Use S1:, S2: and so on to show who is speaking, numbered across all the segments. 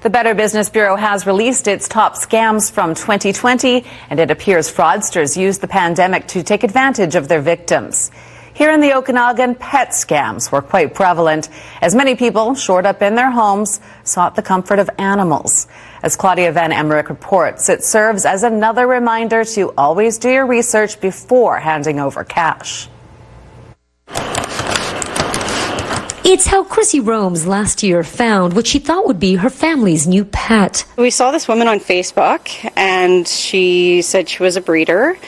S1: The Better Business Bureau has released its top scams from 2020, and it appears fraudsters used the pandemic to take advantage of their victims. Here in the Okanagan, pet scams were quite prevalent, as many people, shored up in their homes, sought the comfort of animals. As Claudia Van Emmerich reports, it serves as another reminder to always do your research before handing over cash.
S2: It's how Chrissy Romes last year found what she thought would be her family's new pet.
S3: We saw this woman on Facebook, and she said she was a breeder,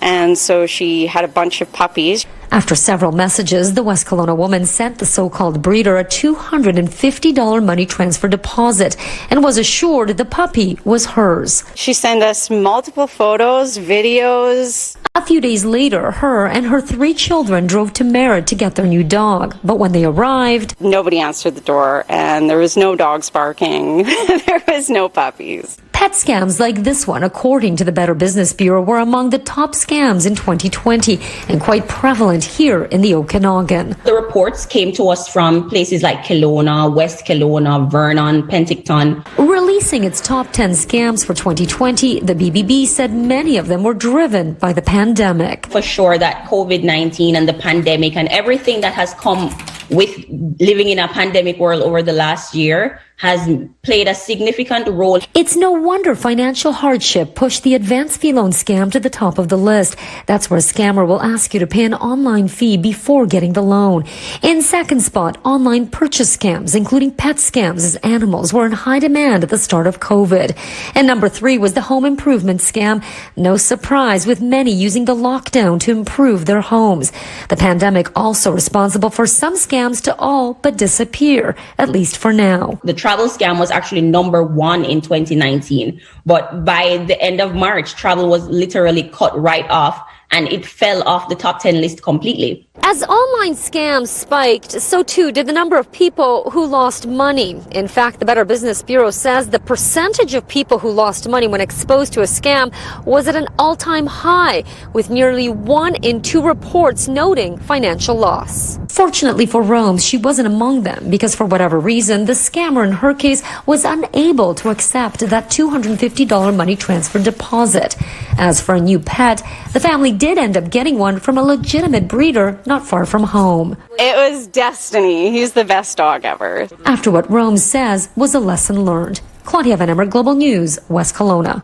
S3: and so she had a bunch of puppies.
S2: After several messages, the West Kelowna woman sent the so-called breeder a $250 money transfer deposit and was assured the puppy was hers.
S3: She sent us multiple photos, videos.
S2: A few days later, her and her 3 children drove to Merritt to get their new dog. But when they arrived,
S3: nobody answered the door, and there was no dogs barking. There was no puppies.
S2: Pet scams like this one, according to the Better Business Bureau, were among the top scams in 2020 and quite prevalent here in the Okanagan.
S4: The reports came to us from places like Kelowna, West Kelowna, Vernon, Penticton.
S2: Releasing its top 10 scams for 2020, the BBB said many of them were driven by the pandemic.
S4: For sure that COVID-19 and the pandemic and everything that has come with living in a pandemic world over the last year has played a significant role.
S2: It's no wonder financial hardship pushed the advance fee loan scam to the top of the list. That's where a scammer will ask you to pay an online fee before getting the loan. In second spot, online purchase scams, including pet scams, as animals were in high demand at the start of COVID. And number 3 was the home improvement scam. No surprise, with many using the lockdown to improve their homes. The pandemic also responsible for some scams to all but disappear, at least for now.
S4: The travel scam was actually number 1 in 2019. But by the end of March, travel was literally cut right off, and it fell off the top 10 list completely.
S2: As online scams spiked, so too did the number of people who lost money. In fact, the Better Business Bureau says the percentage of people who lost money when exposed to a scam was at an all-time high, with nearly 1 in 2 reports noting financial loss. Fortunately for Romes, she wasn't among them because for whatever reason, the scammer in her case was unable to accept that $250 money transfer deposit. As for a new pet, the family did end up getting one from a legitimate breeder not far from home.
S3: It was destiny. He's the best dog ever.
S2: After what Rome says was a lesson learned. Claudia Van Emmer, Global News, West Kelowna.